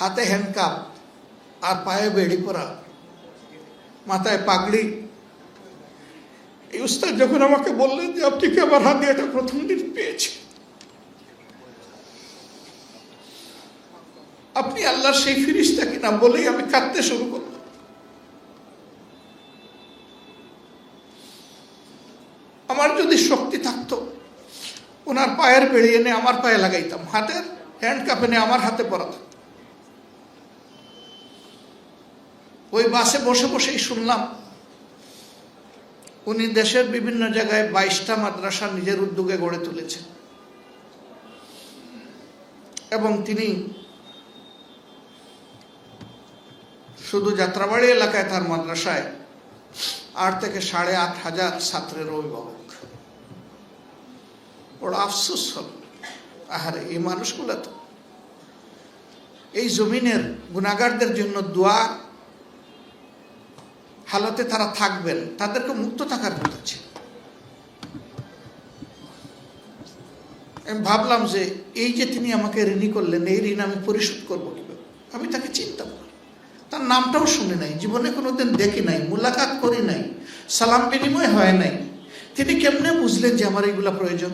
হাতে হ্যান্ডকাপ আর পায়ে বেড়ি পরা, মাথায় পাগড়ি। এই উস্তাদ যখন আমাকে বললেন যে আপনি কি আমার হাতে এটা প্রথম দিন পেয়েছি, আপনি আল্লাহর সেই ফিরিস্তা কিনা বলেই আমি কাঁদতে শুরু করলাম। আমার যদি শক্তি থাকতো ওনার পায়ের বেড়ি এনে আমার পায়ে লাগাইতাম, হাতের হ্যান্ডকাপ এনে আমার হাতে পরাতাম। ওই বাসে বসে বসেই শুনলাম উনি দেশের বিভিন্ন জায়গায় 22টা মাদ্রাসা নিজের উদ্যোগে গড়ে তুলেছেন এবং তিনি শুধু যাত্রাবাড়ি এলাকায় তার মাদ্রাসায় 8 থেকে 8,500 ছাত্রের অভিভাবক। বড় আফসোস হল, আহারে এই মানুষগুলা তো এই জমিনের গুনাহগারদের জন্য দোয়া হালতে তারা থাকবেন, তাদেরকে মুক্ত থাকার কথা ছিল। আমি ভাবলাম যে এই যে তিনি আমাকে ঋণী করলেন, এই ঋণ আমি পরিশোধ করবো কিভাবে। আমি তাকে চিন্তা করি, তার নামটাও শুনি নাই, জীবনে কোনোদিন দেখি নাই, মুলাকাত করি নাই, সালাম বিনিময় হয় নাই। তিনি কেমনে বুঝলেন যে আমার এইগুলা প্রয়োজন?